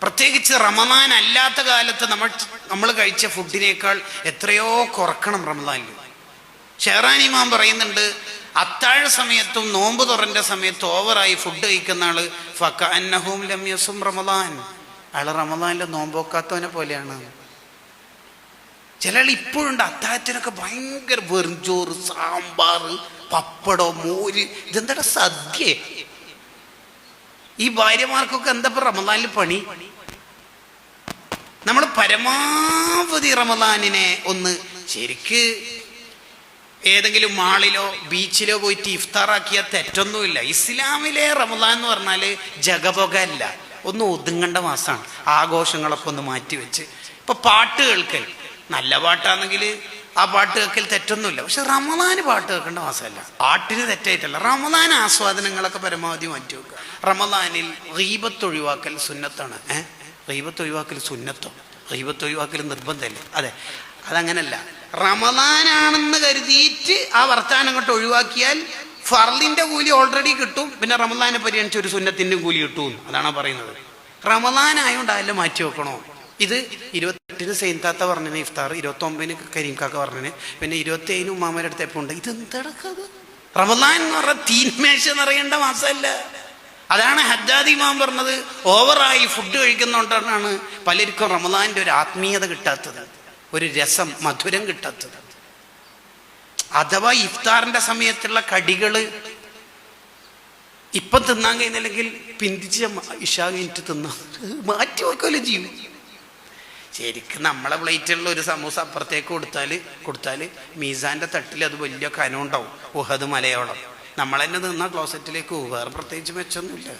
പ്രത്യേകിച്ച് റമദാൻ അല്ലാത്ത കാലത്ത് നമ്മൾ കഴിച്ച ഫുഡിനേക്കാൾ എത്രയോ കുറക്കണം റമദാനിൽ. ഷെഹ്റാൻ ഇമാം പറയുന്നുണ്ട്, അത്താഴ സമയത്തും നോമ്പ് തുറന്റെ സമയത്തും ഓവറായി ഫുഡ് കഴിക്കുന്ന ആള് ഫകഅന്നഹും ലം യസും റമദാൻ, അയാള് റമദാനിൽ നോമ്പോക്കാത്തവനെ പോലെയാണ്. ചില ആൾ ഇപ്പോഴുണ്ട് അത്താഴത്തിനൊക്കെ ഭയങ്കര വെറുംചോറ്, സാമ്പാർ, പപ്പടം, മോര്, ഇതെന്താ സദ്യ. ഈ ഭാര്യമാർക്കൊക്കെ എന്താ റമദാനിൽ പണി? നമ്മൾ പരമാവധി റമദാനിനെ ഒന്ന് ശരിക്ക് ഏതെങ്കിലും മാളിലോ ബീച്ചിലോ പോയിട്ട് ഇഫ്താറാക്കിയാൽ തെറ്റൊന്നുമില്ല. ഇസ്ലാമിലെ റമദാൻ എന്ന് പറഞ്ഞാൽ ജഗപൊക അല്ല, ഒന്ന് ഒതുങ്ങേണ്ട മാസമാണ്. ആഘോഷങ്ങളൊക്കെ ഒന്ന് മാറ്റിവെച്ച് ഇപ്പൊ പാട്ട് കേൾക്കൽ, നല്ല പാട്ടാണെങ്കിൽ ആ പാട്ട് കേൾക്കൽ തെറ്റൊന്നുമില്ല. പക്ഷെ റമദാന് പാട്ട് കേൾക്കേണ്ട മാസമല്ല. പാട്ടിന് തെറ്റായിട്ടല്ല, റമദാൻ ആസ്വാദനങ്ങളൊക്കെ പരമാവധി മാറ്റി വെക്കുക. റമദാനിൽ ഗീബത്ത് ഒഴിവാക്കൽ സുന്നത്താണ്. ഗീബത്ത് ഒഴിവാക്കൽ സുന്നത്തോ? ഗീബത്ത് ഒഴിവാക്കൽ നിർബന്ധമല്ലേ? അതെ, അതങ്ങനല്ല. റമദാനാണെന്ന് കരുതിയിട്ട് ആ വർത്താനം അങ്ങോട്ട് ഒഴിവാക്കിയാൽ ഫർളിന്റെ കൂലി ഓൾറെഡി കിട്ടും, പിന്നെ റമദാനെ പരിഗണിച്ച് ഒരു സുന്നത്തിന്റെ കൂലി കിട്ടും. അതാണ് പറയുന്നത്. റമദാൻ ആയതുകൊണ്ട് അതെല്ലാം മാറ്റി വെക്കണോ? ഇത് 28 സൈൻതാത്ത പറഞ്ഞതിന് ഇഫ്താർ, 29 കരീം കാക്ക പറഞ്ഞതിന്, പിന്നെ 27 ഉമ്മാമയുടെ അടുത്ത് എപ്പോൾ ഉണ്ട്. ഇത് എന്തെടുക്കത്? റമദാൻ എന്ന് പറഞ്ഞാൽ തീന്മേശ നിറയേണ്ട മാസമല്ല. അതാണ് ഹജ്ജാദ് ഇമാം പറഞ്ഞത്, ഓവറായി ഫുഡ് കഴിക്കുന്നതുകൊണ്ടാണ് പലർക്കും റമദാനിന്റെ ഒരു ആത്മീയത കിട്ടാത്തത്, ഒരു രസം, മധുരം കിട്ടാത്തത്. അഥവാ ഇഫ്താറിന്റെ സമയത്തുള്ള കടികള് ഇപ്പം തിന്നാൻ കഴിയുന്നില്ലെങ്കിൽ പിന്തിച്ച് ഇശാ കഴിഞ്ഞിട്ട് തിന്നാൻ മാറ്റി വെക്കല്ലോ ചെയ്യും. ശരിക്കും നമ്മളെ പ്ലേറ്റിലുള്ള ഒരു സമൂസ അപ്പുറത്തേക്ക് കൊടുത്താൽ മീസാന്റെ തട്ടിൽ അത് വലിയ കനമുണ്ടാവും, ഉഹദ് മലയോളം. നമ്മൾ തന്നെ നിന്ന ക്ലോസറ്റിലേക്ക് പോകും, വേറെ പ്രത്യേകിച്ച് മെച്ചൊന്നുമില്ല.